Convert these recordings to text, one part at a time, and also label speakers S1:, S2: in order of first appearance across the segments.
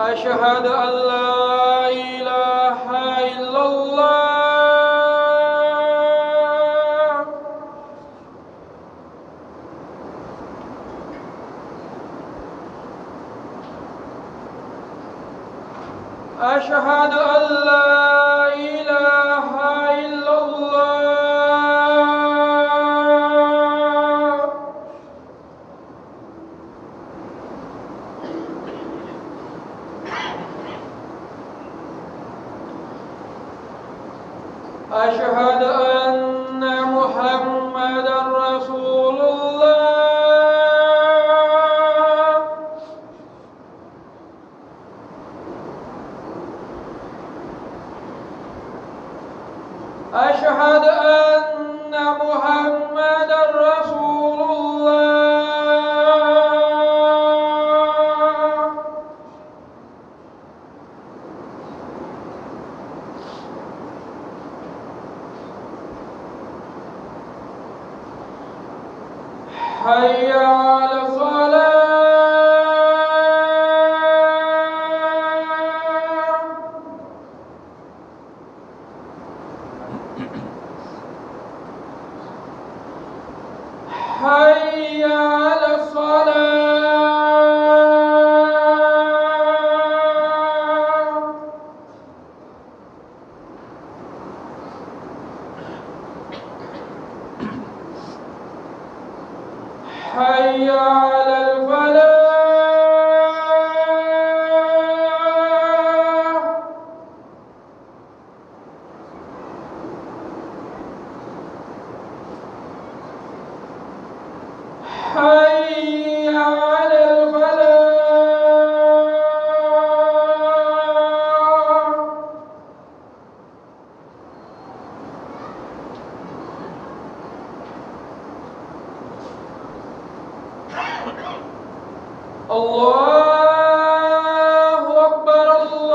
S1: أشهد أن لا إله إلا الله أشهد أن لا إله إلا الله أشهد أن محمدًا رسول الله أشهد أن محمدًا رسول الله حي على الصلاة حي على الصلاة حي على الفلاح حي على الفلاح الله أكبر الله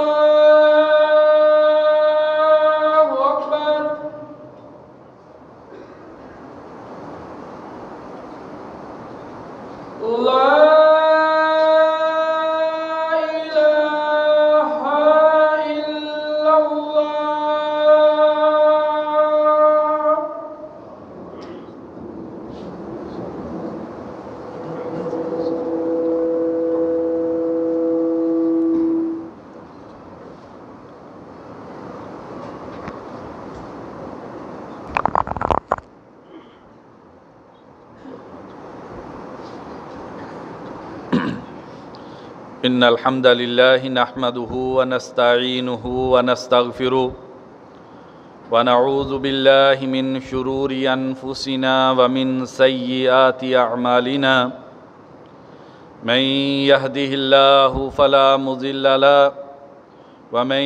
S1: أكبر لا إله إلا الله
S2: إن الحمد لله نحمده ونستعينه ونستغفره ونعوذ بالله من شرور أنفسنا ومن سيئات أعمالنا من يهده الله فلا مضل له ومن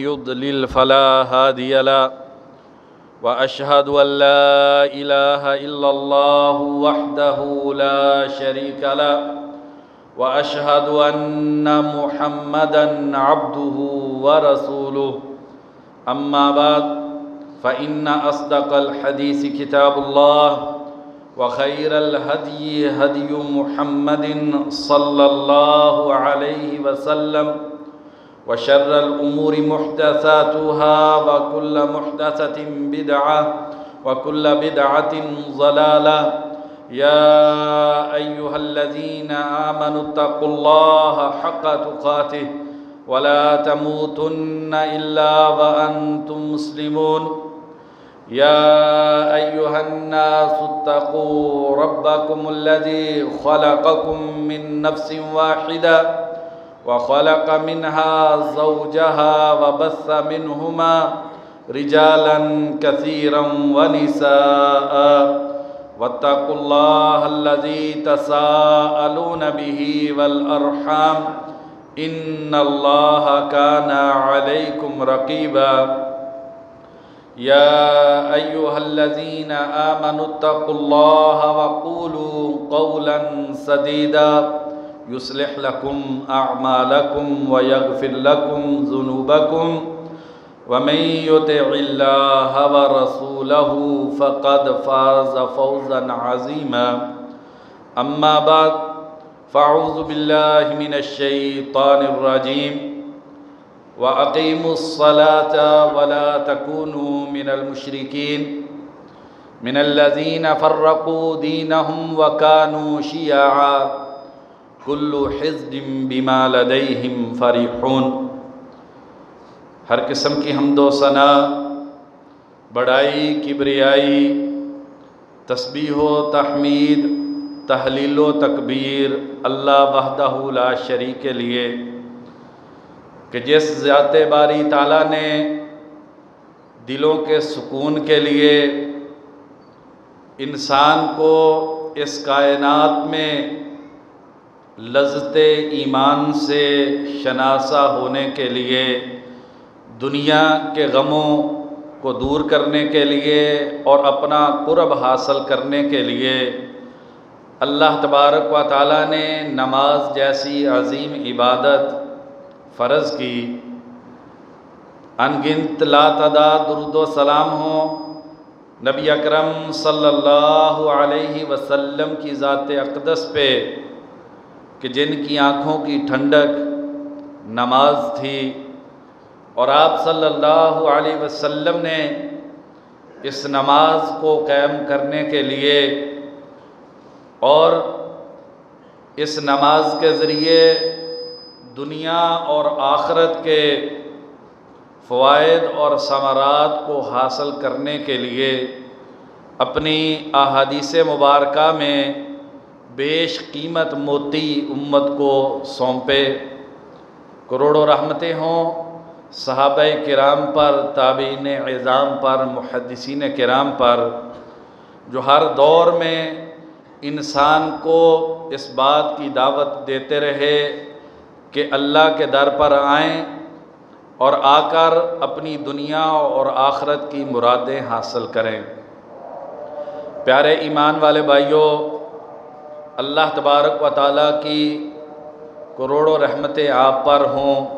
S2: يضلل فلا هادي له وأشهد أن لا إله إلا الله وحده لا شريك له وأشهد أن محمدًا عبده ورسوله أما بعد فإن أصدق الحديث كتاب الله وخير الهدي هدي محمد صلى الله عليه وسلم وشر الأمور محدثاتها وكل محدثة بدعة وكل بدعة ضلالة يا أيها الذين آمنوا اتقوا الله حق تقاته ولا تموتن إلا وأنتم مسلمون يا أيها الناس اتقوا ربكم الذي خلقكم من نفس واحدة وخلق منها زوجها وبث منهما رجالا كثيرا ونساء واتقوا الله الذي تساءلون به والأرحام إن الله كان عليكم رقيبا يا أيها الذين آمنوا اتقوا الله وقولوا قولا سديدا يصلح لكم أعمالكم ويغفر لكم ذنوبكم ومن يطع الله ورسوله فقد فاز فوزا عظيما أما بعد فاعوذ باللہ من الشیطان الرجیم وَأَقِيمُوا الصَّلَاةَ وَلَا تَكُونُوا مِنَ الْمُشْرِكِينَ مِنَ الَّذِينَ فَرَّقُوا دِينَهُمْ وَكَانُوا شِيَعًا كُلُّ حِزْبٍ بِمَا لَدَيْهِمْ فَرِحُونَ۔ ہر قسم کی حمد و ثنا، بڑائی، کبریائی، تسبیح و تحمید، تحلیل و تکبیر اللہ وحدہ لا شریک کے لیے، کہ جس ذات باری تعالیٰ نے دلوں کے سکون کے لیے انسان کو اس کائنات میں لذت ایمان سے شناسا ہونے کے لیے، دنیا کے غموں کو دور کرنے کے لیے اور اپنا قرب حاصل کرنے کے لیے اللہ تبارک و تعالیٰ نے نماز جیسی عظیم عبادت فرض کی۔ انگنت لا تعداد درود و سلام ہوں نبی اکرم صلی اللہ علیہ وسلم کی ذات اقدس پہ، کہ جن کی آنکھوں کی ٹھنڈک نماز تھی، اور آپ صلی اللہ علیہ وسلم نے اس نماز کو قائم کرنے کے لیے اور اس نماز کے ذریعے دنیا اور آخرت کے فوائد اور ثمرات کو حاصل کرنے کے لیے اپنی احادیث مبارکہ میں بیش قیمت موتی امت کو سونپے۔ کروڑوں رحمتیں ہوں صحابہ کرام پر، تابعین اعظام پر، محدثین کرام پر، جو ہر دور میں انسان کو اس بات کی دعوت دیتے رہے کہ اللہ کے در پر آئیں اور آ کر اپنی دنیا اور آخرت کی مرادیں حاصل کریں۔ پیارے ایمان والے بھائیوں، اللہ تبارک و تعالیٰ کی کروڑوں رحمتیں آپ پر ہوں۔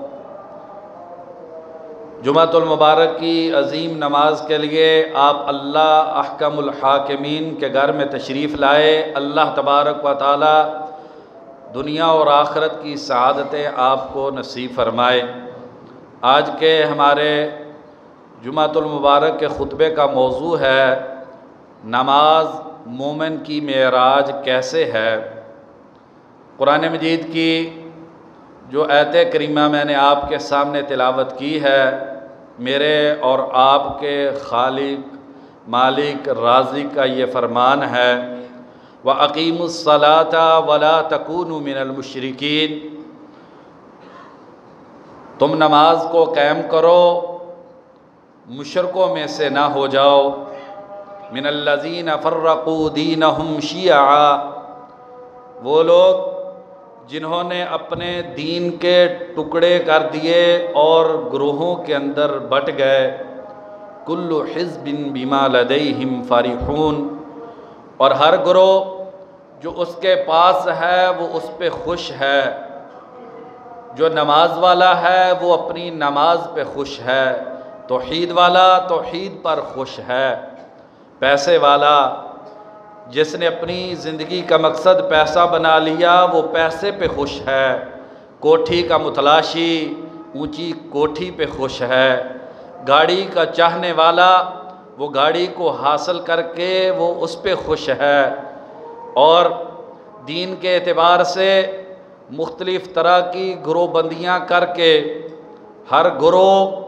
S2: جمعۃ المبارک کی عظیم نماز کے لیے آپ اللہ احکم الحاکمین کے گھر میں تشریف لائے۔ اللہ تبارک و تعالی دنیا اور آخرت کی سعادتیں آپ کو نصیب فرمائے۔ آج کے ہمارے جمعۃ المبارک کے خطبے کا موضوع ہے نماز مومن کی معراج کیسے ہے۔ قرآن مجید کی جو آیت کریمہ میں نے آپ کے سامنے تلاوت کی ہے، میرے اور آپ کے خالق مالک رازق کا یہ فرمان ہے، وَأَقِيمُوا الصَّلَاةَ وَلَا تَكُونُوا مِنَ الْمُشْرِكِينَ، تم نماز کو قائم کرو، مشرکوں میں سے نہ ہو جاؤ۔ مِنَ الَّذِينَ فَرَّقُوا دِينَهُمْ شِيَعًا، وہ لوگ جنہوں نے اپنے دین کے ٹکڑے کر دیے اور گروہوں کے اندر بٹ گئے۔ کل حزب بما لدیہم فرحون، اور ہر گروہ جو اس کے پاس ہے وہ اس پہ خوش ہے۔ جو نماز والا ہے وہ اپنی نماز پہ خوش ہے، توحید والا توحید پر خوش ہے، پیسے والا جس نے اپنی زندگی کا مقصد پیسہ بنا لیا وہ پیسے پہ خوش ہے، کوٹھی کا متلاشی اونچی کوٹھی پہ خوش ہے، گاڑی کا چاہنے والا وہ گاڑی کو حاصل کر کے وہ اس پہ خوش ہے، اور دین کے اعتبار سے مختلف طرح کی گروہ بندیاں کر کے ہر گروہ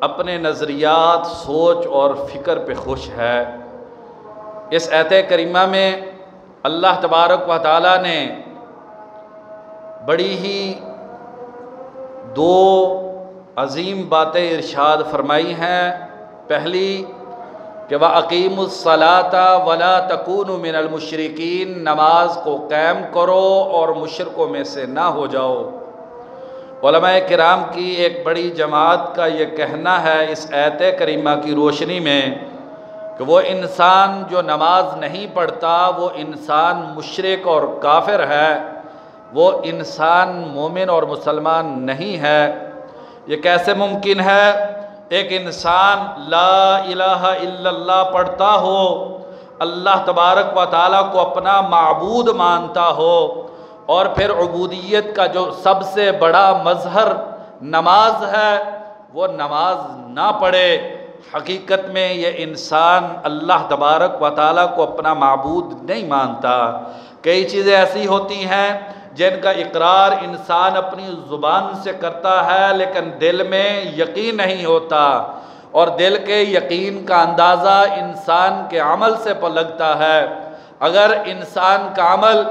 S2: اپنے نظریات، سوچ اور فکر پہ خوش ہے۔ اس آیت کریمہ میں اللہ تبارک و تعالیٰ نے بڑی ہی دو عظیم باتیں ارشاد فرمائی ہیں۔ پہلی کہ وَأَقِيمُوا الصَّلَاةَ وَلَا تَكُونُوا مِنَ الْمُشْرِكِينَ، نماز کو قائم کرو اور مشرکوں میں سے نہ ہو جاؤ۔ علماء کرام کی ایک بڑی جماعت کا یہ کہنا ہے اس آیت کریمہ کی روشنی میں کہ وہ انسان جو نماز نہیں پڑھتا وہ انسان مشرک اور کافر ہے، وہ انسان مومن اور مسلمان نہیں ہے۔ یہ کیسے ممکن ہے؟ ایک انسان لا الہ الا اللہ پڑھتا ہو، اللہ تبارک و تعالیٰ کو اپنا معبود مانتا ہو، اور پھر عبودیت کا جو سب سے بڑا مظہر نماز ہے وہ نماز نہ پڑھے، حقیقت میں یہ انسان اللہ تبارک و تعالیٰ کو اپنا معبود نہیں مانتا۔ کئی چیزیں ایسی ہوتی ہیں جن کا اقرار انسان اپنی زبان سے کرتا ہے لیکن دل میں یقین نہیں ہوتا، اور دل کے یقین کا اندازہ انسان کے عمل سے لگتا ہے۔ اگر انسان کا عمل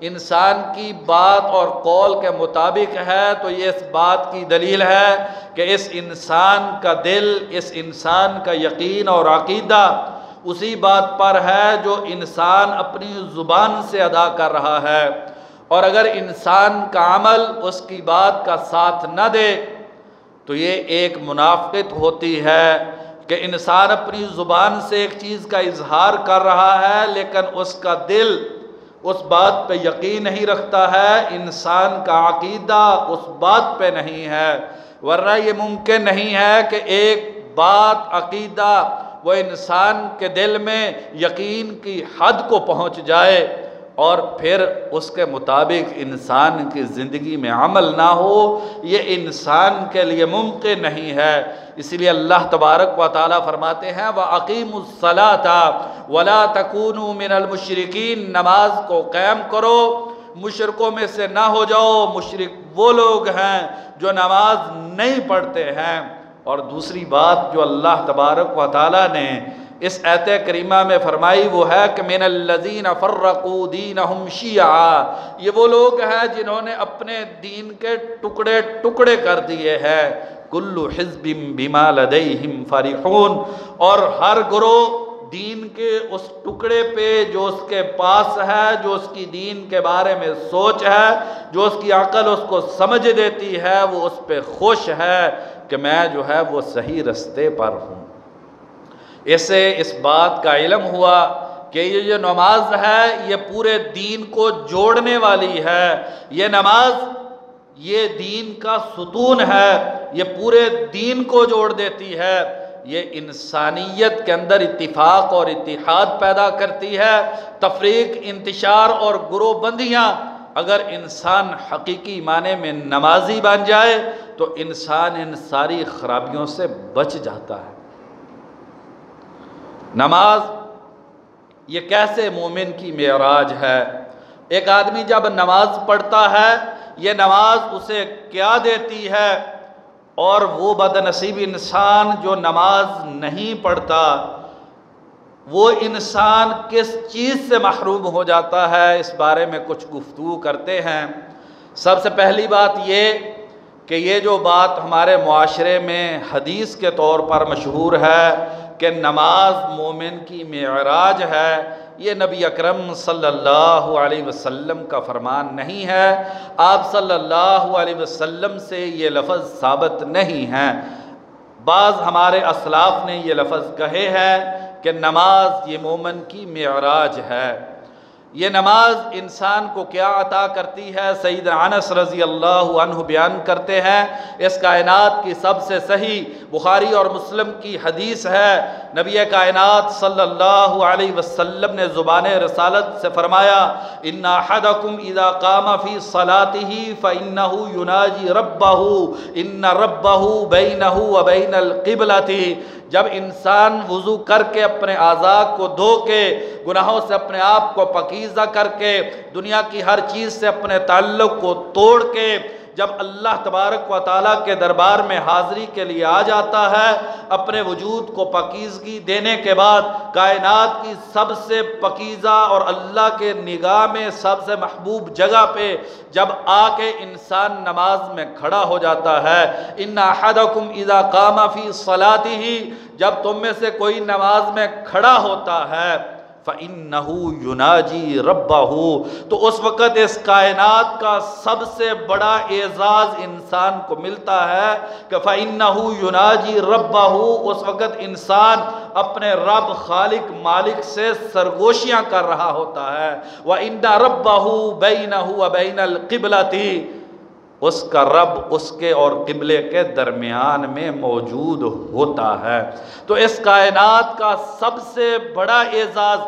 S2: انسان کی بات اور قول کے مطابق ہے تو یہ اس بات کی دلیل ہے کہ اس انسان کا دل، اس انسان کا یقین اور عقیدہ اسی بات پر ہے جو انسان اپنی زبان سے ادا کر رہا ہے، اور اگر انسان کا عمل اس کی بات کا ساتھ نہ دے تو یہ ایک منافقت ہوتی ہے کہ انسان اپنی زبان سے ایک چیز کا اظہار کر رہا ہے لیکن اس کا دل اس بات پہ یقین نہیں رکھتا ہے، انسان کا عقیدہ اس بات پہ نہیں ہے۔ ورنہ یہ ممکن نہیں ہے کہ ایک بات عقیدہ وہ انسان کے دل میں یقین کی حد کو پہنچ جائے اور پھر اس کے مطابق انسان کی زندگی میں عمل نہ ہو، یہ انسان کے لیے ممکن نہیں ہے۔ اسی لیے اللہ تبارک و تعالیٰ فرماتے ہیں وَأَقِيمُوا الصَّلَاةَ وَلَا تَكُونُوا مِنَ الْمُشْرِكِينَ، نماز کو قائم کرو، مشرکوں میں سے نہ ہو جاؤ۔ مشرک وہ لوگ ہیں جو نماز نہیں پڑھتے ہیں۔ اور دوسری بات جو اللہ تبارک و تعالیٰ نے اس آیت کریمہ میں فرمائی وہ ہے کہ من الذین فرقوا دینہم شیعا، یہ وہ لوگ ہیں جنہوں نے اپنے دین کے ٹکڑے ٹکڑے کر دیے ہیں۔ کل حزب بما لدیہم فرحون، اور ہر گروہ دین کے اس ٹکڑے پہ جو اس کے پاس ہے، جو اس کی دین کے بارے میں سوچ ہے، جو اس کی عقل اس کو سمجھ دیتی ہے، وہ اس پہ خوش ہے کہ میں جو ہے وہ صحیح رستے پر ہوں۔ اسے اس بات کا علم ہوا کہ یہ جو نماز ہے یہ پورے دین کو جوڑنے والی ہے، یہ نماز یہ دین کا ستون ہے، یہ پورے دین کو جوڑ دیتی ہے، یہ انسانیت کے اندر اتفاق اور اتحاد پیدا کرتی ہے۔ تفریق، انتشار اور گروہ بندیاں، اگر انسان حقیقی معنی میں نمازی بن جائے تو انسان ان ساری خرابیوں سے بچ جاتا ہے۔ نماز یہ کیسے مومن کی معراج ہے؟ ایک آدمی جب نماز پڑھتا ہے یہ نماز اسے کیا دیتی ہے، اور وہ بد نصیب انسان جو نماز نہیں پڑھتا وہ انسان کس چیز سے محروم ہو جاتا ہے، اس بارے میں کچھ گفتگو کرتے ہیں۔ سب سے پہلی بات یہ کہ یہ جو بات ہمارے معاشرے میں حدیث کے طور پر مشہور ہے کہ نماز مومن کی معراج ہے، یہ نبی اکرم صلی اللہ علیہ وسلم کا فرمان نہیں ہے، آپ صلی اللہ علیہ وسلم سے یہ لفظ ثابت نہیں ہے۔ بعض ہمارے اسلاف نے یہ لفظ کہے ہیں کہ نماز یہ مومن کی معراج ہے۔ یہ نماز انسان کو کیا عطا کرتی ہے؟ سیدنا انس رضی اللہ عنہ بیان کرتے ہیں، اس کائنات کی سب سے صحیح بخاری اور مسلم کی حدیث ہے، نبی کائنات صلی اللہ علیہ وسلم نے زبان رسالت سے فرمایا ان احدکم اذا قام فی صلاتہ فانہ یناجی ربہ ان ربہ بینہ وبین القبلۃ، جب انسان وضو کر کے اپنے اعضاء کو دھو کے گناہوں سے اپنے آپ کو پاکیزہ کر کے دنیا کی ہر چیز سے اپنے تعلق کو توڑ کے جب اللہ تبارک و تعالیٰ کے دربار میں حاضری کے لیے آ جاتا ہے، اپنے وجود کو پاکیزگی دینے کے بعد کائنات کی سب سے پاکیزہ اور اللہ کے نگاہ میں سب سے محبوب جگہ پہ جب آ کے انسان نماز میں کھڑا ہو جاتا ہے، ان احدکم اذا قام فی صلاتہ، جب تم میں سے کوئی نماز میں کھڑا ہوتا ہے فَإِنَّهُ يُنَاجِي رَبَّهُ، تو اس وقت اس کائنات کا سب سے بڑا اعزاز انسان کو ملتا ہے کہ فَإِنَّهُ يُنَاجِي رَبَّهُ، اس وقت انسان اپنے رب خالق مالک سے سرگوشیاں کر رہا ہوتا ہے۔ وَإِنَّ رَبَّهُ بَيْنَهُ وَبَيْنَ الْقِبْلَةِ، اس کا رب اس کے اور قبلے کے درمیان میں موجود ہوتا ہے۔ تو اس کائنات کا سب سے بڑا اعزاز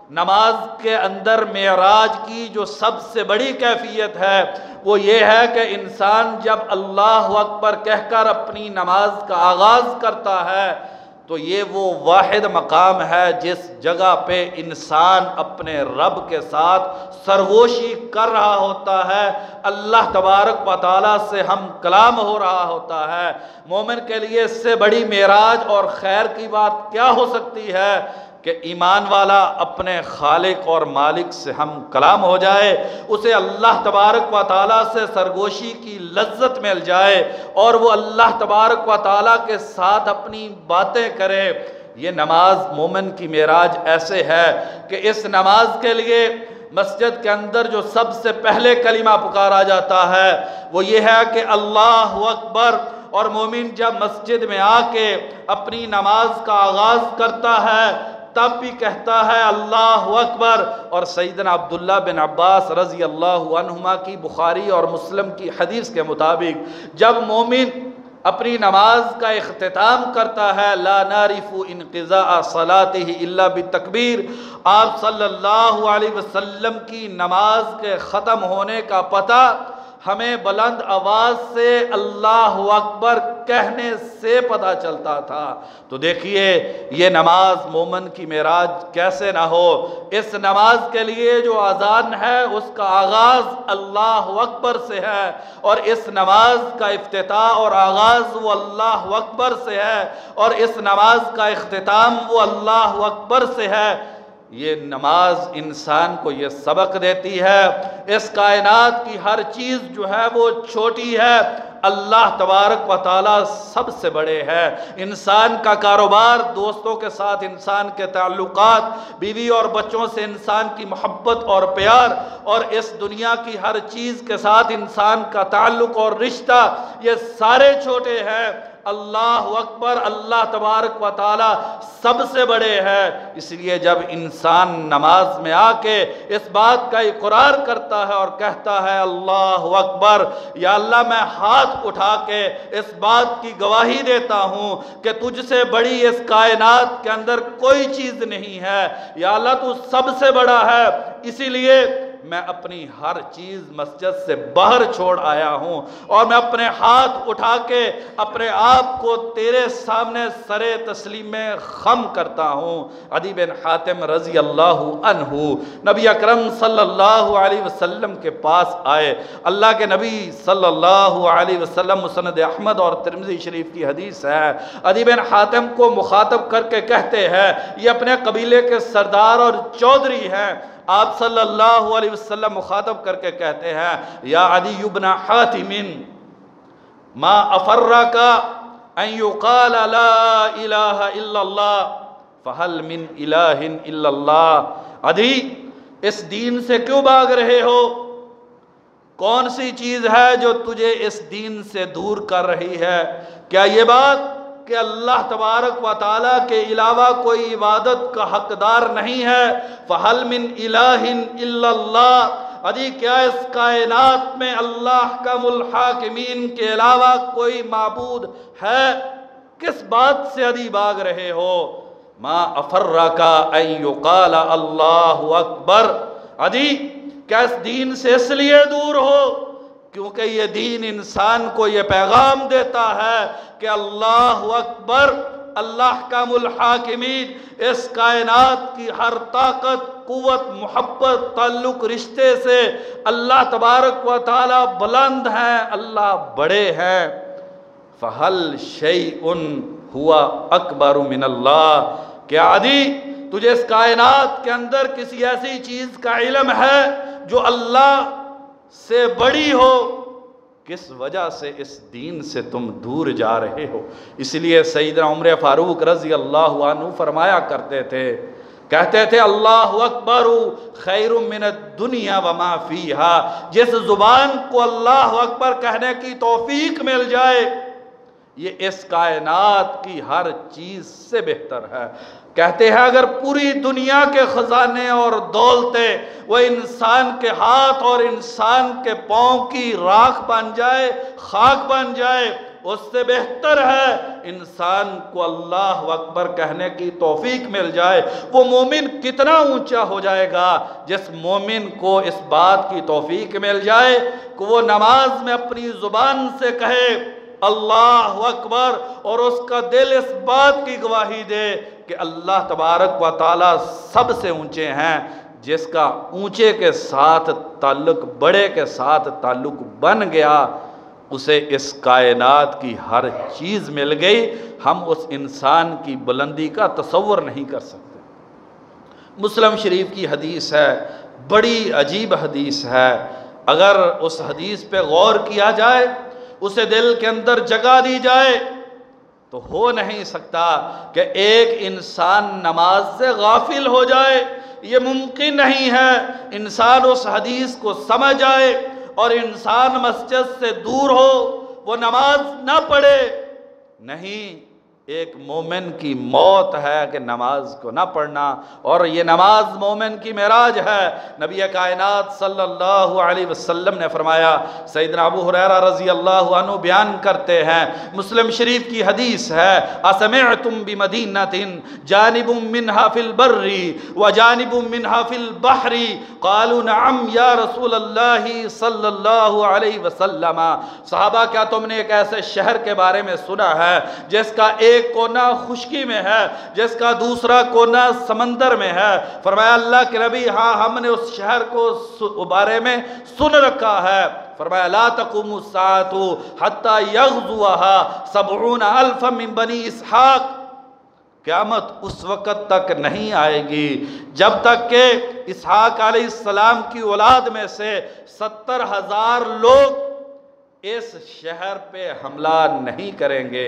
S2: نماز کے اندر معراج کی جو سب سے بڑی کیفیت ہے وہ یہ ہے کہ انسان جب اللہ اکبر کہہ کر اپنی نماز کا آغاز کرتا ہے تو یہ وہ واحد مقام ہے جس جگہ پہ انسان اپنے رب کے ساتھ سرگوشی کر رہا ہوتا ہے، اللہ تبارک و تعالیٰ سے ہم کلام ہو رہا ہوتا ہے۔ مومن کے لیے اس سے بڑی معراج اور خیر کی بات کیا ہو سکتی ہے کہ ایمان والا اپنے خالق اور مالک سے ہم کلام ہو جائے، اسے اللہ تبارک و تعالیٰ سے سرگوشی کی لذت مل جائے اور وہ اللہ تبارک و تعالیٰ کے ساتھ اپنی باتیں کرے۔ یہ نماز مومن کی معراج ایسے ہے کہ اس نماز کے لیے مسجد کے اندر جو سب سے پہلے کلمہ پکارا جاتا ہے وہ یہ ہے کہ اللہ اکبر، اور مومن جب مسجد میں آ کے اپنی نماز کا آغاز کرتا ہے تب بھی کہتا ہے اللہ اکبر۔ اور سیدنا عبداللہ بن عباس رضی اللہ عنہما کی بخاری اور مسلم کی حدیث کے مطابق جب مومن اپنی نماز کا اختتام کرتا ہے لا نعرف انقضاء صلاتہ الا بالتکبیر، آپ صلی اللہ علیہ وسلم کی نماز کے ختم ہونے کا پتہ ہمیں بلند آواز سے اللہ اکبر کہنے سے پتہ چلتا تھا۔ تو دیکھیے یہ نماز مومن کی معراج کیسے نہ ہو۔ اس نماز کے لیے جو اذان ہے اس کا آغاز اللہ اکبر سے ہے، اور اس نماز کا افتتاح اور آغاز وہ اللہ اکبر سے ہے، اور اس نماز کا اختتام وہ اللہ اکبر سے ہے۔ یہ نماز انسان کو یہ سبق دیتی ہے اس کائنات کی ہر چیز جو ہے وہ چھوٹی ہے، اللہ تبارک و تعالیٰ سب سے بڑے ہے۔ انسان کا کاروبار، دوستوں کے ساتھ انسان کے تعلقات، بیوی اور بچوں سے انسان کی محبت اور پیار، اور اس دنیا کی ہر چیز کے ساتھ انسان کا تعلق اور رشتہ، یہ سارے چھوٹے ہیں۔ اللہ اکبر، اللہ تبارک و تعالیٰ سب سے بڑے ہے۔ اس لیے جب انسان نماز میں آ کے اس بات کا اقرار کرتا ہے اور کہتا ہے اللہ اکبر، یا اللہ میں ہاتھ اٹھا کے اس بات کی گواہی دیتا ہوں کہ تجھ سے بڑی اس کائنات کے اندر کوئی چیز نہیں ہے، یا اللہ تو سب سے بڑا ہے، اسی لیے میں اپنی ہر چیز مسجد سے باہر چھوڑ آیا ہوں اور میں اپنے ہاتھ اٹھا کے اپنے آپ کو تیرے سامنے سر تسلیم میں خم کرتا ہوں۔ عدی بن حاتم رضی اللہ عنہ نبی اکرم صلی اللہ علیہ وسلم کے پاس آئے۔ اللہ کے نبی صلی اللہ علیہ وسلم، مسند احمد اور ترمذی شریف کی حدیث ہے، عدی بن حاتم کو مخاطب کر کے کہتے ہیں، یہ اپنے قبیلے کے سردار اور چودھری ہیں۔ آپ صلی اللہ علیہ وسلم مخاطب کر کے کہتے ہیں، یا عدی بن حاتم ما افرک ان یقال لا الہ الا اللہ فہل من الہ الا اللہ۔ عدی اس دین سے کیوں بھاگ رہے ہو؟ کون سی چیز ہے جو تجھے اس دین سے دور کر رہی ہے؟ کیا یہ بات کہ اللہ تبارک و تعالیٰ کے علاوہ کوئی عبادت کا حقدار نہیں ہے؟ فَهَلْ مِنْ إِلَٰهٍ إِلَّا اللَّهِ۔ عدی کیا اس کائنات میں اللہ حکم الحاکمین کے علاوہ کوئی معبود ہے؟ کس بات سے عدی بھاگ رہے ہو؟ مَا أَفَرَّكَ أَن يُقَالَ اللَّهُ أَكْبَرُ۔ عدی کیا اس دین سے اس لیے دور ہو کیونکہ یہ دین انسان کو یہ پیغام دیتا ہے کہ اللہ اکبر، اللہ حکم الحاکمین، اس کائنات کی ہر طاقت، قوت، محبت، تعلق، رشتے سے اللہ تبارک و تعالی بلند ہیں، اللہ بڑے ہیں۔ فَهَلْ شَيْءٌ هُوَ أَكْبَرُ مِنَ اللَّهِ۔ کیا عدی تجھے اس کائنات کے اندر کسی ایسی چیز کا علم ہے جو اللہ سے بڑی ہو؟ کس وجہ سے اس دین سے تم دور جا رہے ہو؟ اس لیے سیدنا عمر فاروق رضی اللہ عنہ فرمایا کرتے تھے، کہتے تھے اللہ اکبر خیر من الدنیا وما فیہا۔ جس زبان کو اللہ اکبر کہنے کی توفیق مل جائے یہ اس کائنات کی ہر چیز سے بہتر ہے۔ کہتے ہیں اگر پوری دنیا کے خزانے اور دولتیں وہ انسان کے ہاتھ اور انسان کے پاؤں کی راکھ بن جائے، خاک بن جائے، اس سے بہتر ہے انسان کو اللہ اکبر کہنے کی توفیق مل جائے۔ وہ مومن کتنا اونچا ہو جائے گا جس مومن کو اس بات کی توفیق مل جائے کہ وہ نماز میں اپنی زبان سے کہے اللہ اکبر، اور اس کا دل اس بات کی گواہی دے کہ اللہ تبارک و تعالی سب سے اونچے ہیں۔ جس کا اونچے کے ساتھ تعلق بڑے کے ساتھ تعلق بن گیا، اسے اس کائنات کی ہر چیز مل گئی۔ ہم اس انسان کی بلندی کا تصور نہیں کر سکتے۔ مسلم شریف کی حدیث ہے، بڑی عجیب حدیث ہے۔ اگر اس حدیث پہ غور کیا جائے، اسے دل کے اندر جگہ دی جائے، تو ہو نہیں سکتا کہ ایک انسان نماز سے غافل ہو جائے۔ یہ ممکن نہیں ہے۔ انسان اس حدیث کو سمجھ جائے اور انسان مسجد سے دور ہو، وہ نماز نہ پڑھے۔ نہیں، ایک مومن کی موت ہے کہ نماز کو نہ پڑھنا، اور یہ نماز مومن کی معراج ہے۔ نبی کائنات صلی اللہ علیہ وسلم نے فرمایا، سیدنا ابو ہریرہ رضی اللہ عنہ بیان کرتے ہیں، مسلم شریف کی حدیث ہے، اسمعتم بمدینۃ جانب منها فی البر وجانب منها فی البحر قالوا نعم یا رسول اللہ صلی اللہ علیہ وسلم۔ صحابہ، کیا تم نے ایک ایسے شہر کے بارے میں سنا ہے جس کا ایک کونا خشکی میں ہے، جس کا دوسرا کونا سمندر میں ہے؟ فرمایا اللہ کے نبی، ہاں ہم نے اس شہر کو بارے میں سن رکھا ہے۔ فرمایا لا تقوم الساعة حتى يغزوها 70,000 من بنی اسحاق۔ قیامت اس وقت تک نہیں آئے گی جب تک کہ اسحاق علیہ السلام کی اولاد میں سے 70,000 لوگ اس شہر پہ حملہ نہیں کریں گے۔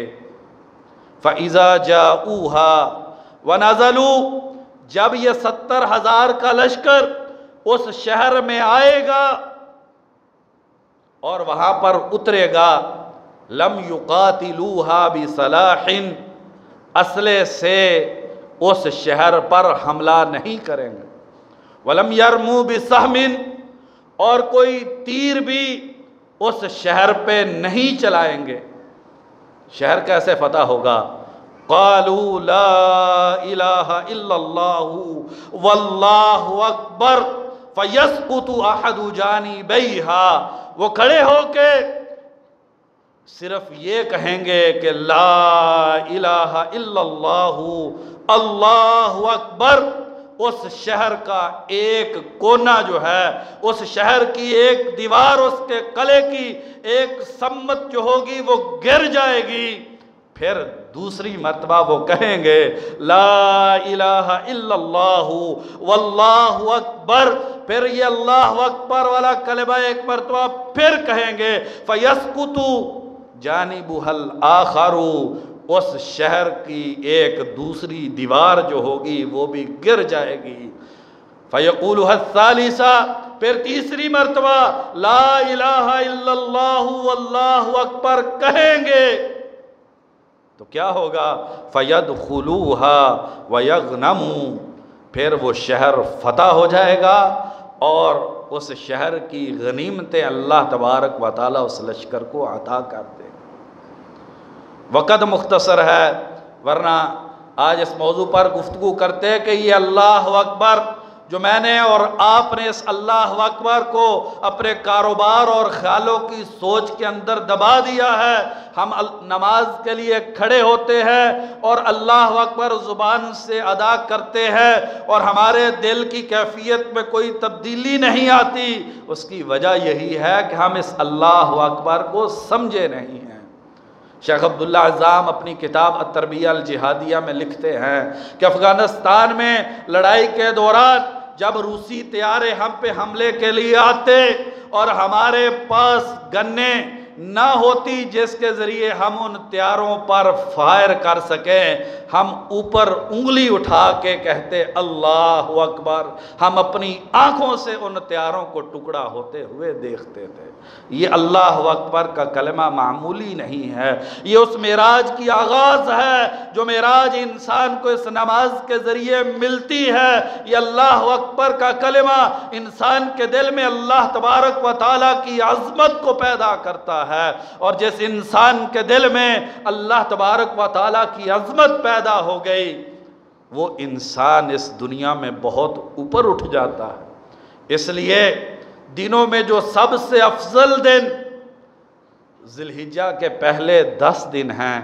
S2: فَإِذَا جَاءُوهَا وَنَزَلُوا، جب یہ 70,000 کا لشکر اس شہر میں آئے گا اور وہاں پر اترے گا، لَمْ يُقَاتِلُوهَا بِسَلَاحٍ، اسلحے سے اس شہر پر حملہ نہیں کریں گے، وَلَمْ يَرْمُوا بِسَهْمٍ، اور کوئی تیر بھی اس شہر پہ نہیں چلائیں گے۔ شہر کیسے فتح ہوگا؟ قالوا لا الہ الا اللہ واللہ اکبر فیسقط احد جانبیہا، وہ کھڑے ہو کے صرف یہ کہیں گے کہ لا الہ الا اللہ اللہ اکبر، اس شہر کا ایک کونا جو ہے، اس شہر کی ایک دیوار، اس کے قلعے کی ایک سمت جو ہوگی وہ گر جائے گی۔ پھر دوسری مرتبہ وہ کہیں گے لا الہ الا اللہ واللہ اکبر، پھر یہ اللہ اکبر والا کلمہ ایک مرتبہ پھر کہیں گے، فَيَسْقُطُ جَانِبُهَا الْآخَرُ، اس شہر کی ایک دوسری دیوار جو ہوگی وہ بھی گر جائے گی۔ فَيَقُولُهَا الثَّالِثَةُ، پھر تیسری مرتبہ لا الہ الا اللہ واللہ اکبر کہیں گے، تو کیا ہوگا؟ فَيَدْخُلُوهَا وَيَغْنَمُوا، پھر وہ شہر فتح ہو جائے گا اور اس شہر کی غنیمتیں اللہ تبارک و تعالیٰ اس لشکر کو عطا کر دے۔ وقت مختصر ہے، ورنہ آج اس موضوع پر گفتگو کرتے کہ یہ اللہ اکبر جو میں نے اور آپ نے اس اللہ اکبر کو اپنے کاروبار اور خیالوں کی سوچ کے اندر دبا دیا ہے۔ ہم نماز کے لیے کھڑے ہوتے ہیں اور اللہ اکبر زبان سے ادا کرتے ہیں اور ہمارے دل کی کیفیت میں کوئی تبدیلی نہیں آتی، اس کی وجہ یہی ہے کہ ہم اس اللہ اکبر کو سمجھے نہیں ہیں۔ شیخ عبداللہ عزام اپنی کتاب التربیہ الجہادیہ میں لکھتے ہیں کہ افغانستان میں لڑائی کے دوران جب روسی طیارے ہم پہ حملے کے لیے آتے اور ہمارے پاس گنیں نہ ہوتی جس کے ذریعے ہم ان طیاروں پر فائر کر سکیں، ہم اوپر انگلی اٹھا کے کہتے اللہ اکبر، ہم اپنی آنکھوں سے ان تیاروں کو ٹکڑا ہوتے ہوئے دیکھتے تھے۔ یہ اللہ اکبر کا کلمہ معمولی نہیں ہے، یہ اس معراج کی آغاز ہے جو معراج انسان کو اس نماز کے ذریعے ملتی ہے۔ یہ اللہ اکبر کا کلمہ انسان کے دل میں اللہ تبارک و تعالیٰ کی عظمت کو پیدا کرتا ہے، اور جس انسان کے دل میں اللہ تبارک و تعالیٰ کی عظمت پیدا ہو گئی وہ انسان اس دنیا میں بہت اوپر اٹھ جاتا ہے۔ اس لیے دنوں میں جو سب سے افضل دن ذی الحجہ کے پہلے 10 دن ہیں،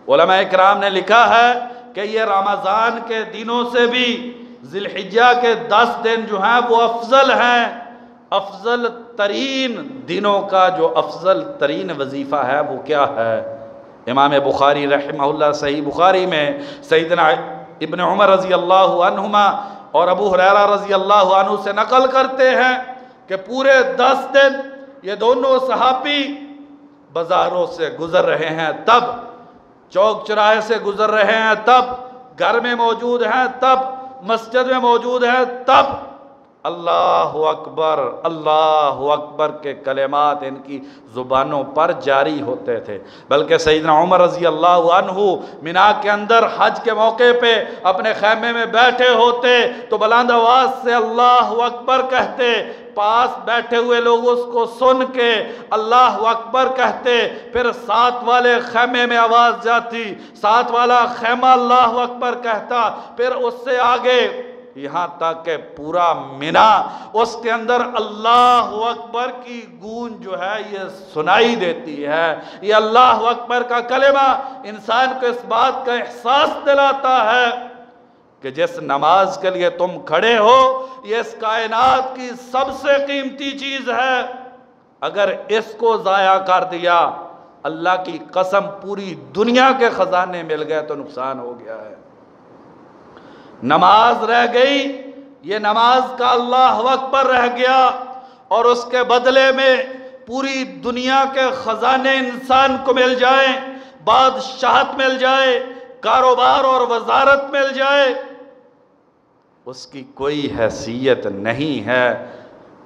S2: علماء اکرام نے لکھا ہے کہ یہ رمضان کے دنوں سے بھی ذی الحجہ کے 10 دن جو ہیں وہ افضل ہیں۔ افضل ترین دنوں کا جو افضل ترین وظیفہ ہے وہ کیا ہے؟ امام بخاری رحمہ اللہ صحیح بخاری میں سیدنا ابن عمر رضی اللہ عنہما اور ابو ہریرہ رضی اللہ عنہ سے نقل کرتے ہیں کہ پورے 10 دن یہ دونوں صحابی بازاروں سے گزر رہے ہیں، تب چوک چوراہے سے گزر رہے ہیں، تب گھر میں موجود ہیں، تب مسجد میں موجود ہیں، تب اللہ اکبر کے کلمات ان کی زبانوں پر جاری ہوتے تھے۔ بلکہ سیدنا عمر رضی اللہ عنہ مینا کے اندر حج کے موقع پہ اپنے خیمے میں بیٹھے ہوتے تو بلند آواز سے اللہ اکبر کہتے، پاس بیٹھے ہوئے لوگ اس کو سن کے اللہ اکبر کہتے، پھر ساتھ والے خیمے میں آواز جاتی، ساتھ والا خیمہ اللہ اکبر کہتا، پھر اس سے آگے یہاں تک کہ پورا مینا اس کے اندر اللہ اکبر کی گونج جو ہے یہ سنائی دیتی ہے۔ یہ اللہ اکبر کا کلمہ انسان کو اس بات کا احساس دلاتا ہے کہ جس نماز کے لیے تم کھڑے ہو یہ اس کائنات کی سب سے قیمتی چیز ہے، اگر اس کو ضائع کر دیا اللہ کی قسم پوری دنیا کے خزانے مل گئے تو نقصان ہو گیا ہے۔ نماز رہ گئی، یہ نماز کا اللہ اکبر رہ گیا، اور اس کے بدلے میں پوری دنیا کے خزانے انسان کو مل جائیں، بادشاہت مل جائے، کاروبار اور وزارت مل جائے، اس کی کوئی حیثیت نہیں ہے۔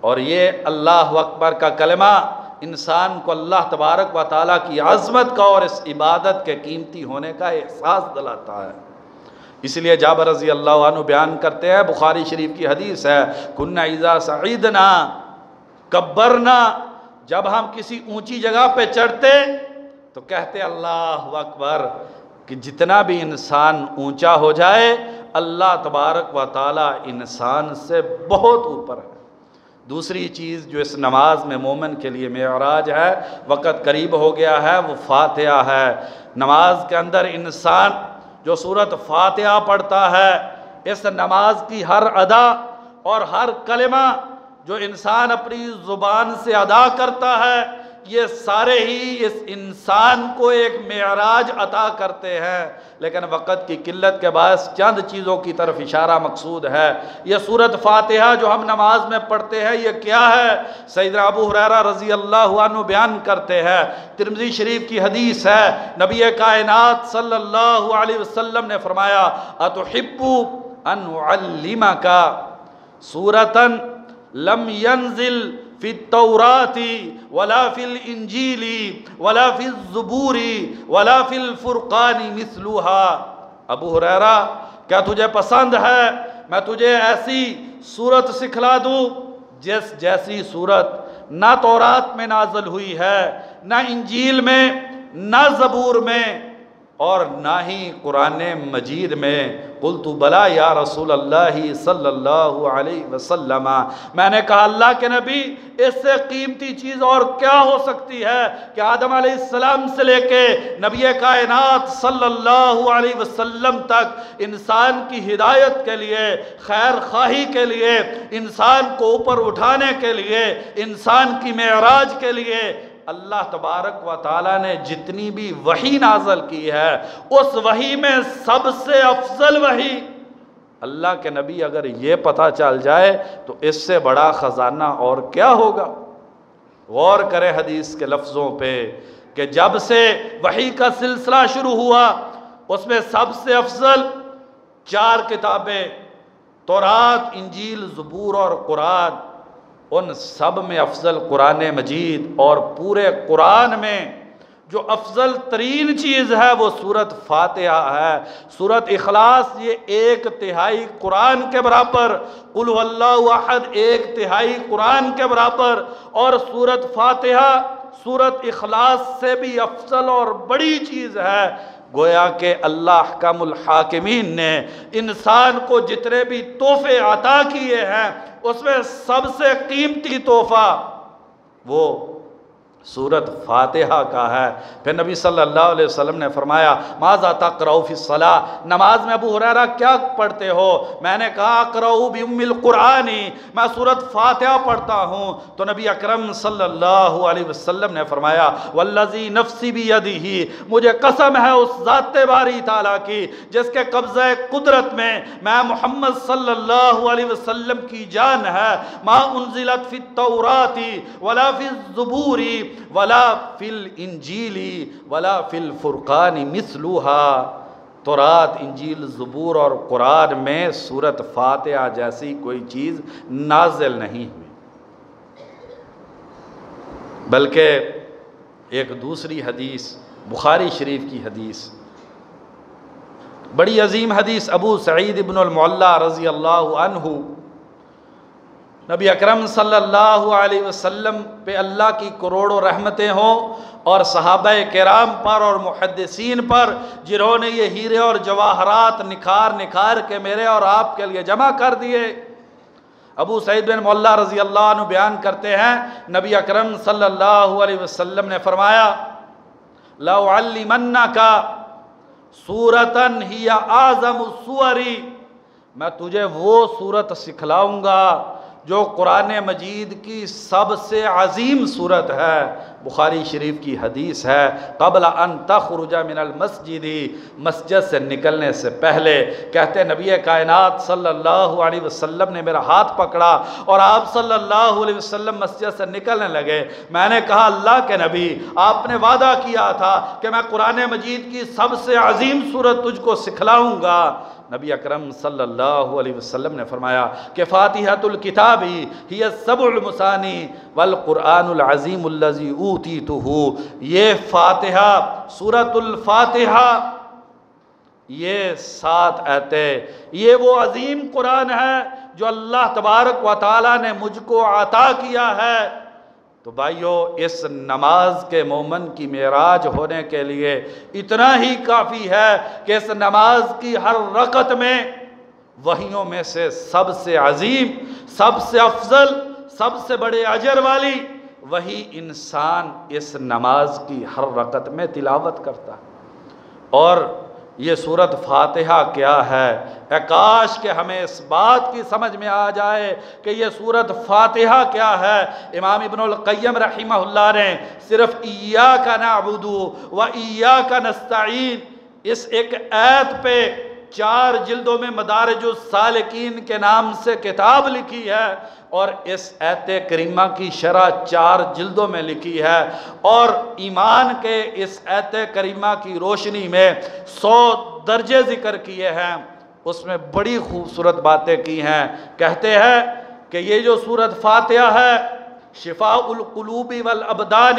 S2: اور یہ اللہ اکبر کا کلمہ انسان کو اللہ تبارک و تعالیٰ کی عظمت کا اور اس عبادت کے قیمتی ہونے کا احساس دلاتا ہے۔ اس لیے جابر رضی اللہ عنہ بیان کرتے ہیں، بخاری شریف کی حدیث ہے، کنا اذا صعیدنا کبرنا، جب ہم کسی اونچی جگہ پہ چڑھتے تو کہتے اللہ اکبر، کہ جتنا بھی انسان اونچا ہو جائے اللہ تبارک و تعالیٰ انسان سے بہت اوپر ہے۔ دوسری چیز جو اس نماز میں مومن کے لیے معراج ہے، وقت قریب ہو گیا ہے، وہ فاتحہ ہے۔ نماز کے اندر انسان جو سورت فاتحہ پڑھتا ہے، اس نماز کی ہر ادا اور ہر کلمہ جو انسان اپنی زبان سے ادا کرتا ہے، یہ سارے ہی اس انسان کو ایک معراج عطا کرتے ہیں۔ لیکن وقت کی قلت کے باعث چند چیزوں کی طرف اشارہ مقصود ہے۔ یہ سورت فاتحہ جو ہم نماز میں پڑھتے ہیں یہ کیا ہے؟ سیدنا ابو ہریرہ رضی اللہ عنہ بیان کرتے ہیں، ترمذی شریف کی حدیث ہے، نبی کائنات صلی اللہ علیہ وسلم نے فرمایا، اتحب ان اعلمک سورۃ لم ینزل فی التوراۃ ولا فی الانجیل ولا فی الزبور ولا فی الفرقان مثلها۔ ابو ہریرہ، کیا تجھے پسند ہے میں تجھے ایسی سورت سکھلا دوں جیسی سورت نہ تورات میں نازل ہوئی ہے، نہ انجیل میں، نہ زبور میں، اور نہ ہی قرآن مجید میں؟ قلت بلا یا رسول اللہ صلی اللہ علیہ وسلم، میں نے کہا اللہ کے نبی اس سے قیمتی چیز اور کیا ہو سکتی ہے کہ آدم علیہ السلام سے لے کے نبی کائنات صلی اللہ علیہ وسلم تک انسان کی ہدایت کے لیے، خیر خواہی کے لیے، انسان کو اوپر اٹھانے کے لیے، انسان کی معراج کے لیے اللہ تبارک و تعالیٰ نے جتنی بھی وحی نازل کی ہے، اس وحی میں سب سے افضل وحی اللہ کے نبی اگر یہ پتہ چل جائے تو اس سے بڑا خزانہ اور کیا ہوگا؟ غور کرے حدیث کے لفظوں پہ کہ جب سے وحی کا سلسلہ شروع ہوا اس میں سب سے افضل 4 کتابیں تورات، انجیل، زبور اور قرآن، ان سب میں افضل قرآن مجید، اور پورے قرآن میں جو افضل ترین چیز ہے وہ سورت فاتحہ ہے۔ سورت اخلاص یہ 1/3 قرآن کے برابر، قل هو اللہ احد 1/3 قرآن کے برابر، اور سورت فاتحہ سورت اخلاص سے بھی افضل اور بڑی چیز ہے۔ گویا کہ اللہ احکم الحاکمین نے انسان کو جتنے بھی تحفے عطا کیے ہیں اس میں سب سے قیمتی تحفہ وہ سورت فاتحہ کا ہے۔ پھر نبی صلی اللہ علیہ وسلم نے فرمایا ماذا تقرؤ فی الصلاۃ، نماز میں ابو ہریرہ کیا پڑھتے ہو؟ میں نے کہا اقرؤ بام القرآن، میں سورت فاتحہ پڑھتا ہوں۔ تو نبی اکرم صلی اللہ علیہ وسلم نے فرمایا والذی نفسی بیدہ، مجھے قسم ہے اس ذات باری تعالیٰ کی جس کے قبضہ قدرت میں میں محمد صلی اللہ علیہ وسلم کی جان ہے، ما انزلت فی التوراۃ ولا فی الزبور ولا فی الانجیل ولا فی الفرقان مثلها، تورات، انجیل، زبور اور قرآن میں سورت فاتحہ جیسی کوئی چیز نازل نہیں ہوئی۔ بلکہ ایک دوسری حدیث بخاری شریف کی حدیث، بڑی عظیم حدیث، ابو سعید بن المعلیٰ رضی اللہ عنہ، نبی اکرم صلی اللہ علیہ وسلم پہ اللہ کی کروڑوں رحمتیں ہوں، اور صحابہ کرام پر اور محدثین پر جنہوں نے یہ ہیرے اور جواہرات نکھار کے میرے اور آپ کے لیے جمع کر دیے۔ ابو سعید بن معلیٰ رضی اللہ عنہ بیان کرتے ہیں نبی اکرم صلی اللہ علیہ وسلم نے فرمایا لَأُعَلِّمَنَّكَ سُورَةً هِيَ أَعْظَمُ السُّوَرِ، میں تجھے وہ صورت سکھلاؤں گا جو قرآن مجید کی سب سے عظیم صورت ہے۔ بخاری شریف کی حدیث ہے قبل ان تخرج من المسجد، مسجد سے نکلنے سے پہلے کہتے نبی کائنات صلی اللہ علیہ وسلم نے میرا ہاتھ پکڑا اور آپ صلی اللہ علیہ وسلم مسجد سے نکلنے لگے۔ میں نے کہا اللہ کے نبی، آپ نے وعدہ کیا تھا کہ میں قرآن مجید کی سب سے عظیم صورت تجھ کو سکھلاؤں گا۔ نبی اکرم صلی اللہ علیہ وسلم نے فرمایا کہ فاتحۃ الکتاب ہی السبع المثانی والقرآن العظیم الذی اوتیتہ، یہ فاتحہ، سورۃ الفاتحہ، یہ 7 آیتیں، یہ وہ عظیم قرآن ہے جو اللہ تبارک و تعالیٰ نے مجھ کو عطا کیا ہے۔ تو بھائیو، اس نماز کے مومن کی معراج ہونے کے لیے اتنا ہی کافی ہے کہ اس نماز کی ہر رکعت میں وحیوں میں سے سب سے عظیم، سب سے افضل، سب سے بڑے اجر والی وہی انسان اس نماز کی ہر رکعت میں تلاوت کرتا ہے۔ اور یہ سورت فاتحہ کیا ہے؟ اے کاش کہ ہمیں اس بات کی سمجھ میں آ جائے کہ یہ سورت فاتحہ کیا ہے۔ امام ابن القیم رحمہ اللہ نے صرف ایاک نعبد و ایاک نستعین اس ایک آیت پہ 4 جلدوں میں مدارج السالکین کے نام سے کتاب لکھی ہے، اور اس آیت کریمہ کی شرح 4 جلدوں میں لکھی ہے، اور ایمان کے اس آیت کریمہ کی روشنی میں 100 درجے ذکر کیے ہیں۔ اس میں بڑی خوبصورت باتیں کی ہیں۔ کہتے ہیں کہ یہ جو سورت فاتحہ ہے شفاء القلوب والابدان،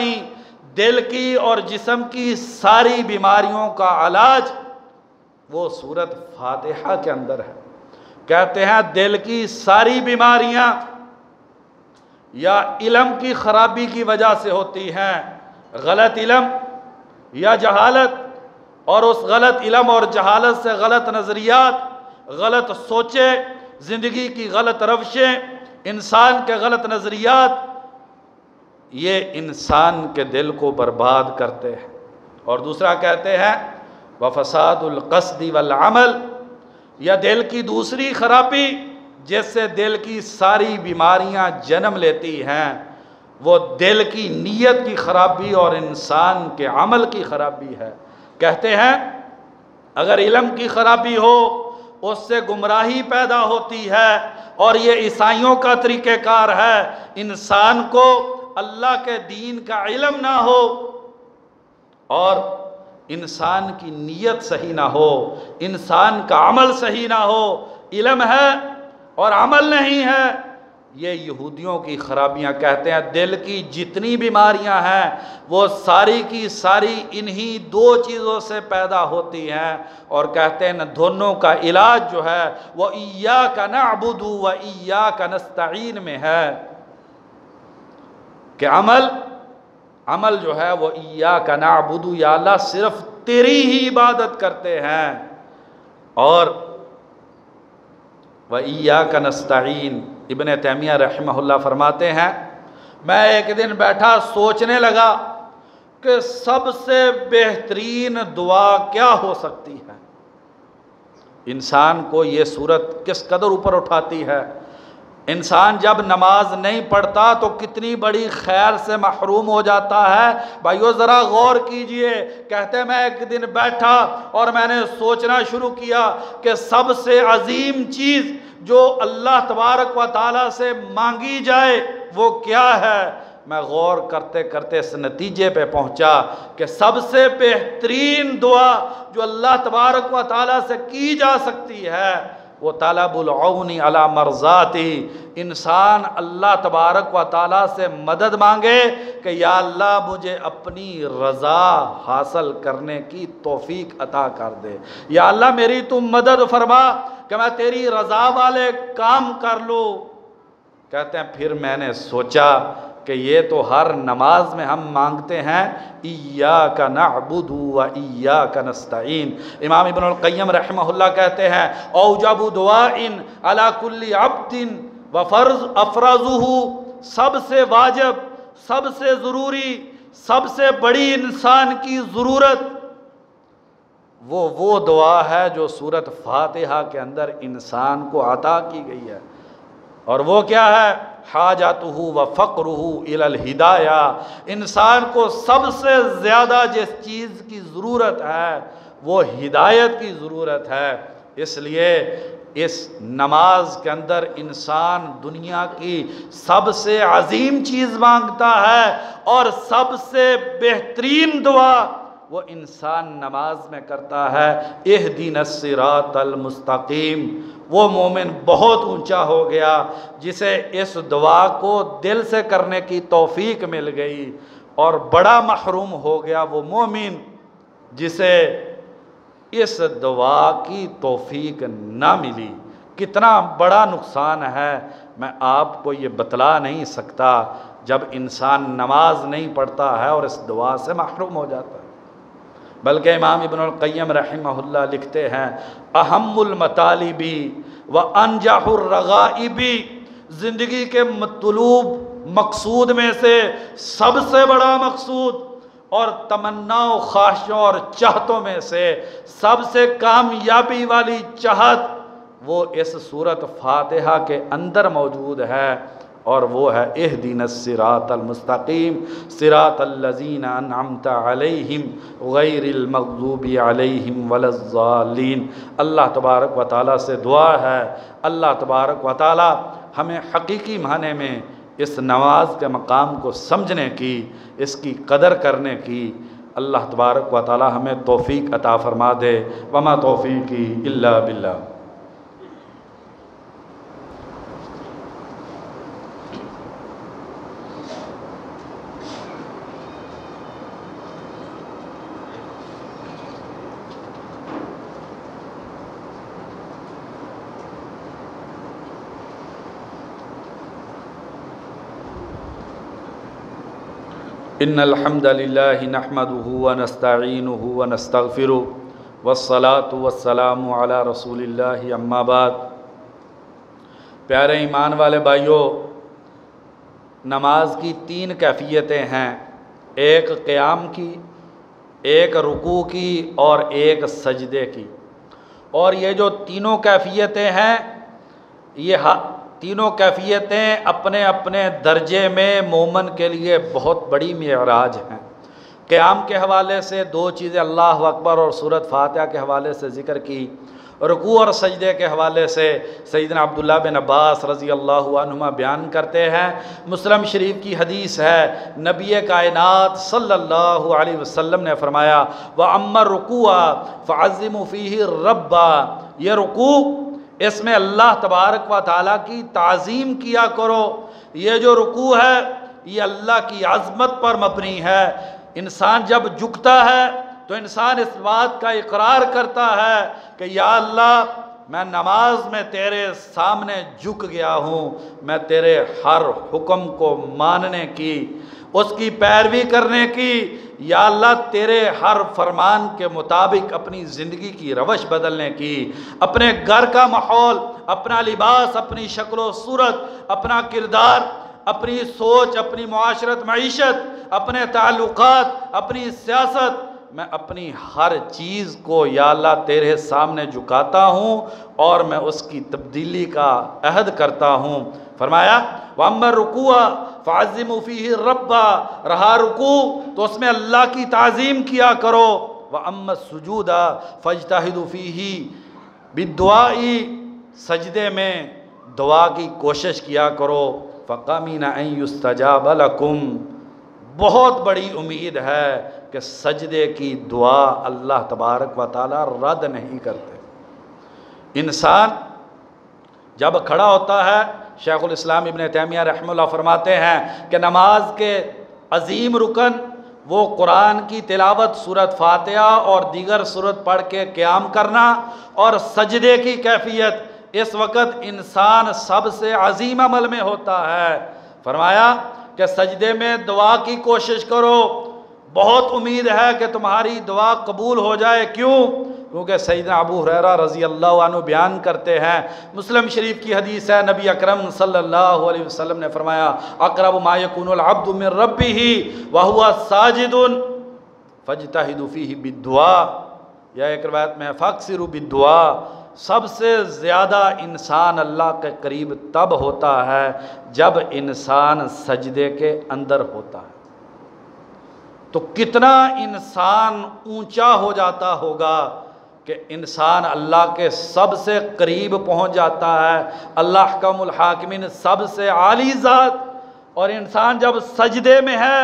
S2: دل کی اور جسم کی ساری بیماریوں کا علاج وہ سورت فاتحہ کے اندر ہے۔ کہتے ہیں دل کی ساری بیماریاں یا علم کی خرابی کی وجہ سے ہوتی ہیں، غلط علم یا جہالت، اور اس غلط علم اور جہالت سے غلط نظریات، غلط سوچیں، زندگی کی غلط روشیں، انسان کے غلط نظریات، یہ انسان کے دل کو برباد کرتے ہیں۔ اور دوسرا کہتے ہیں وفساد القصد والعمل، یا دل کی دوسری خرابی جس سے دل کی ساری بیماریاں جنم لیتی ہیں، وہ دل کی نیت کی خرابی اور انسان کے عمل کی خرابی ہے۔ کہتے ہیں اگر علم کی خرابی ہو اس سے گمراہی پیدا ہوتی ہے، اور یہ عیسائیوں کا طریقہ کار ہے، انسان کو اللہ کے دین کا علم نہ ہو اور انسان کی نیت صحیح نہ ہو، انسان کا عمل صحیح نہ ہو، علم ہے اور عمل نہیں ہے، یہ یہودیوں کی خرابیاں کہتے ہیں دل کی جتنی بیماریاں ہیں وہ ساری کی ساری انہی دو چیزوں سے پیدا ہوتی ہیں، اور کہتے ہیں دونوں کا علاج جو ہے وہ ایاک نعبد و ایاک نستعین میں ہے، کہ عمل جو ہے وہ ایاک نعبد، یا اللہ صرف تیری ہی عبادت کرتے ہیں، اور وَإِيَّاكَ نَسْتَعِينُ۔ ابن تیمیہ رحمہ اللہ فرماتے ہیں میں ایک دن بیٹھا سوچنے لگا کہ سب سے بہترین دعا کیا ہو سکتی ہے، انسان کو یہ صورت کس قدر اوپر اٹھاتی ہے۔ انسان جب نماز نہیں پڑھتا تو کتنی بڑی خیر سے محروم ہو جاتا ہے۔ بھائیو ذرا غور کیجئے، کہتے ہیں میں ایک دن بیٹھا اور میں نے سوچنا شروع کیا کہ سب سے عظیم چیز جو اللہ تبارک و تعالیٰ سے مانگی جائے وہ کیا ہے۔ میں غور کرتے کرتے اس نتیجے پہ پہنچا کہ سب سے بہترین دعا جو اللہ تبارک و تعالیٰ سے کی جا سکتی ہے وہ طلب العون علی مرضاتی، انسان اللہ تبارک و تعالیٰ سے مدد مانگے کہ یا اللہ مجھے اپنی رضا حاصل کرنے کی توفیق عطا کر دے، یا اللہ میری تم مدد فرما کہ میں تیری رضا والے کام کر لوں۔ کہتے ہیں پھر میں نے سوچا کہ یہ تو ہر نماز میں ہم مانگتے ہیں ایاک نعبد و ایاک نستعین۔ امام ابن القیم رحمہ اللہ کہتے ہیں اوجب دعاء علی کل عبد و فرض افرازہ، سب سے واجب، سب سے ضروری، سب سے بڑی انسان کی ضرورت وہ دعا ہے جو سورۃ فاتحہ کے اندر انسان کو عطا کی گئی ہے، اور وہ کیا ہے؟ حاجتہ و فقرہ الی الہدایہ، انسان کو سب سے زیادہ جس چیز کی ضرورت ہے وہ ہدایت کی ضرورت ہے۔ اس لیے اس نماز کے اندر انسان دنیا کی سب سے عظیم چیز مانگتا ہے، اور سب سے بہترین دعا وہ انسان نماز میں کرتا ہے اہدنا الصراط المستقیم۔ وہ مومن بہت اونچا ہو گیا جسے اس دعا کو دل سے کرنے کی توفیق مل گئی، اور بڑا محروم ہو گیا وہ مومن جسے اس دعا کی توفیق نہ ملی۔ کتنا بڑا نقصان ہے، میں آپ کو یہ بتلا نہیں سکتا جب انسان نماز نہیں پڑھتا ہے اور اس دعا سے محروم ہو جاتا ہے۔ بلکہ امام ابن القیم رحمہ اللہ لکھتے ہیں اہم المطالب و انجح الرغائب، زندگی کے مطلوب مقصود میں سے سب سے بڑا مقصود اور تمنا و خواہشوں اور چاہتوں میں سے سب سے کامیابی والی چاہت وہ اس سورۃ فاتحہ کے اندر موجود ہے، اور وہ ہے اہدنا الصراط المستقیم صراط الذین انعمت علیہم غیر المغضوب علیہم ولا الضالین۔ اللہ تبارک و تعالیٰ سے دعا ہے اللہ تبارک و تعالیٰ ہمیں حقیقی معنی میں اس نماز کے مقام کو سمجھنے کی، اس کی قدر کرنے کی اللہ تبارک و تعالیٰ ہمیں توفیق عطا فرما دے۔ وما توفیقی الا باللہ۔ ان الحمد للہ نحمده ونستعینه ونستغفره والصلاة والسلام علی رسول اللہ اما بعد۔ پیارے ایمان والے بھائیوں، نماز کی تین کیفیتیں ہیں، ایک قیام کی، ایک رکوع کی اور ایک سجدے کی، اور یہ جو تینوں کیفیتیں ہیں یہ تینوں کیفیتیں اپنے اپنے درجے میں مومن کے لیے بہت بڑی معراج ہیں۔ قیام کے حوالے سے دو چیزیں اللہ اکبر اور سورۃ فاتحہ کے حوالے سے ذکر کی، رکوع اور سجدے کے حوالے سے سیدنا عبداللہ بن عباس رضی اللہ عنہما بیان کرتے ہیں، مسلم شریف کی حدیث ہے، نبی کائنات صلی اللہ علیہ وسلم نے فرمایا وَأَمَّا الرُّكُوعَ فَعَظِّمُوا فِيهِ الرَّبَّ، یہ رکوع اس میں اللہ تبارک و تعالیٰ کی تعظیم کیا کرو۔ یہ جو رکوع ہے یہ اللہ کی عظمت پر مبنی ہے۔ انسان جب جھکتا ہے تو انسان اس بات کا اقرار کرتا ہے کہ یا اللہ میں نماز میں تیرے سامنے جھک گیا ہوں، میں تیرے ہر حکم کو ماننے کی، اس کی پیروی کرنے کی، یا اللہ تیرے ہر فرمان کے مطابق اپنی زندگی کی روش بدلنے کی، اپنے گھر کا ماحول، اپنا لباس، اپنی شکل و صورت، اپنا کردار، اپنی سوچ، اپنی معاشرت، معیشت، اپنے تعلقات، اپنی سیاست، میں اپنی ہر چیز کو یا اللہ تیرے سامنے جھکاتا ہوں اور میں اس کی تبدیلی کا عہد کرتا ہوں۔ فرمایا وَأَمَّا الرُّكُوعَ فَعَظِّمُوا فِيهِ الرَّبَّ، رہا رکوع تو اس میں اللہ کی تعظیم کیا کرو۔ وَأَمَّا السُّجُودَ فَاجْتَهِدُوا فِيهِ بِالدُّعَاءِ، سجدے میں دعا کی کوشش کیا کرو۔ فَقَمِنَ أَن يُسْتَجَابَ لَكُمْ، بہت بڑی امید ہے کہ سجدے کی دعا اللہ تبارک و تعالیٰ رد نہیں کرتے۔ انسان جب کھڑا ہوتا ہے، شیخ الاسلام ابن تیمیہ رحمہ اللہ فرماتے ہیں کہ نماز کے عظیم رکن وہ قرآن کی تلاوت، سورۃ فاتحہ اور دیگر سورت پڑھ کے قیام کرنا، اور سجدے کی کیفیت اس وقت انسان سب سے عظیم عمل میں ہوتا ہے۔ فرمایا کہ سجدے میں دعا کی کوشش کرو، بہت امید ہے کہ تمہاری دعا قبول ہو جائے۔ کیوں؟ کیونکہ سیدنا ابو ہریرہ رضی اللہ عنہ بیان کرتے ہیں، مسلم شریف کی حدیث ہے، نبی اکرم صلی اللہ علیہ وسلم نے فرمایا اقرب ما یکون العبد من ربہ وہو ساجد فاجتہدوا فیہ بالدعاء، یا ایک روایت میں فاکثروا بالدعاء، سب سے زیادہ انسان اللہ کے قریب تب ہوتا ہے جب انسان سجدے کے اندر ہوتا ہے۔ تو کتنا انسان اونچا ہو جاتا ہوگا کہ انسان اللہ کے سب سے قریب پہنچ جاتا ہے، اللہ احکم الحاکمین سب سے عالی ذات، اور انسان جب سجدے میں ہے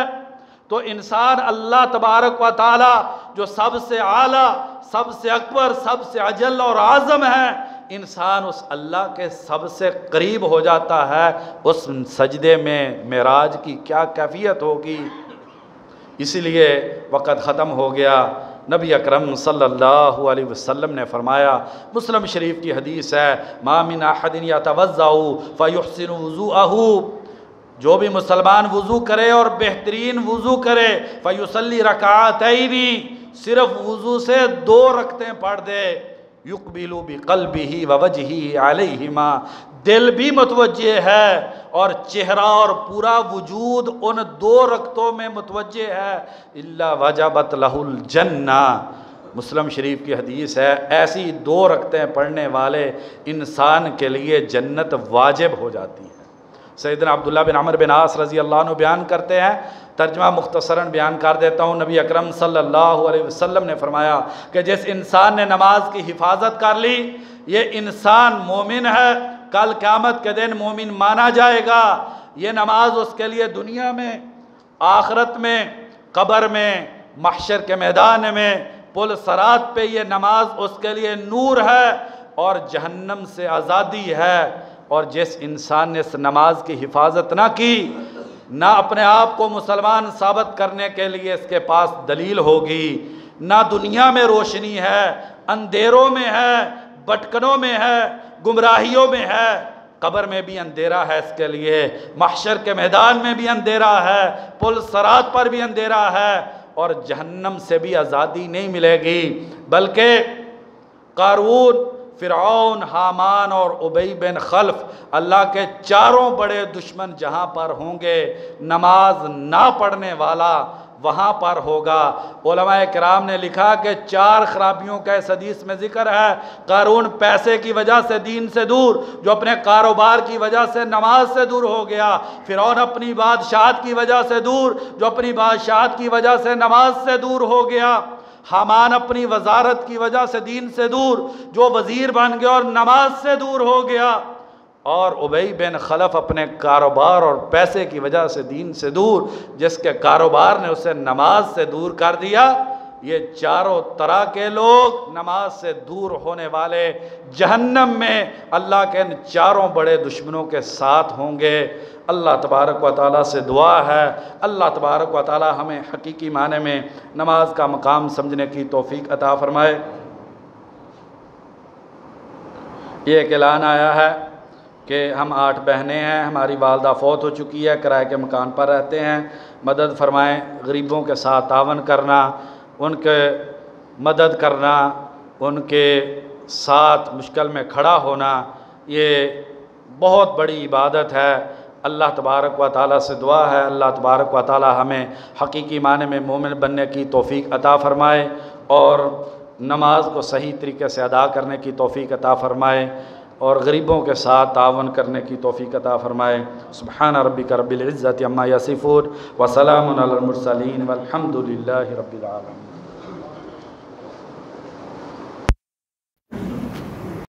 S2: تو انسان اللہ تبارک و تعالی جو سب سے اعلیٰ، سب سے اکبر، سب سے اجل اور اعظم ہے، انسان اس اللہ کے سب سے قریب ہو جاتا ہے۔ اس سجدے میں معراج کی کیا کیفیت ہوگی۔ اسی لیے وقت ختم ہو گیا، نبی اکرم صلی اللہ علیہ وسلم نے فرمایا، مسلم شریف کی حدیث ہے، ما من احد یتوضأ فیحسن وضوءہ، جو بھی مسلمان وضو کرے اور بہترین وضو کرے، فیصلی رکعتین، صرف وضو سے 2 رکعتیں پڑھ دے، یقبل بقلبہ ووجہہ علیہما، دل بھی متوجہ ہے اور چہرہ اور پورا وجود ان 2 رکعتوں میں متوجہ ہے، الا وجبت لہ الجنہ، مسلم شریف کی حدیث ہے، ایسی 2 رکعتیں پڑھنے والے انسان کے لیے جنت واجب ہو جاتی ہے۔ سیدنا عبداللہ بن عمر بن عاص رضی اللہ عنہ بیان کرتے ہیں، ترجمہ مختصراً بیان کر دیتا ہوں، نبی اکرم صلی اللہ علیہ وسلم نے فرمایا کہ جس انسان نے نماز کی حفاظت کر لی، یہ انسان مومن ہے، کل قیامت کے دن مومن مانا جائے گا۔ یہ نماز اس کے لیے دنیا میں، آخرت میں، قبر میں، محشر کے میدان میں، پل صراط پہ یہ نماز اس کے لیے نور ہے اور جہنم سے آزادی ہے۔ اور جس انسان نے اس نماز کی حفاظت نہ کی، نہ اپنے آپ کو مسلمان ثابت کرنے کے لیے اس کے پاس دلیل ہوگی، نہ دنیا میں روشنی ہے، اندھیروں میں ہے، بھٹکنوں میں ہے، گمراہیوں میں ہے، قبر میں بھی اندھیرا ہے اس کے لیے، محشر کے میدان میں بھی اندھیرا ہے، پل صراط پر بھی اندھیرا ہے، اور جہنم سے بھی آزادی نہیں ملے گی۔ بلکہ قارون، فرعون، حامان اور ابی بن خلف، اللہ کے 4 بڑے دشمن جہاں پر ہوں گے، نماز نہ پڑھنے والا وہاں پر ہوگا۔ علماء کرام نے لکھا کہ 4 خرابیوں کا اس حدیث میں ذکر ہے۔ قارون پیسے کی وجہ سے دین سے دور، جو اپنے کاروبار کی وجہ سے نماز سے دور ہو گیا۔ فرعون اپنی بادشاہت کی وجہ سے دور، جو اپنی بادشاہت کی وجہ سے نماز سے دور ہو گیا۔ حامان اپنی وزارت کی وجہ سے دین سے دور، جو وزیر بن گیا اور نماز سے دور ہو گیا، اور ابی بن خلف اپنے کاروبار اور پیسے کی وجہ سے دین سے دور، جس کے کاروبار نے اسے نماز سے دور کر دیا۔ یہ چاروں طرح کے لوگ نماز سے دور ہونے والے جہنم میں اللہ کے ان چاروں بڑے دشمنوں کے ساتھ ہوں گے۔ اللہ تبارک و تعالیٰ سے دعا ہے، اللہ تبارک و تعالیٰ ہمیں حقیقی معنی میں نماز کا مقام سمجھنے کی توفیق عطا فرمائے۔ یہ ایک اعلان آیا ہے کہ ہم 8 بہنیں ہیں، ہماری والدہ فوت ہو چکی ہے، کرائے کے مکان پر رہتے ہیں، مدد فرمائیں۔ غریبوں کے ساتھ تعاون کرنا، ان کے مدد کرنا، ان کے ساتھ مشکل میں کھڑا ہونا، یہ بہت بڑی عبادت ہے۔ اللہ تبارک و تعالیٰ سے دعا ہے، اللہ تبارک و تعالیٰ ہمیں حقیقی معنی میں مومن بننے کی توفیق عطا فرمائے اور نماز کو صحیح طریقے سے ادا کرنے کی توفیق عطا فرمائے اور غریبوں کے ساتھ تعاون کرنے کی توفیق عطا فرمائے۔ سبحان ربک رب العزت عما یصفون وسلام علی المرسلین والحمد للہ رب العالمین۔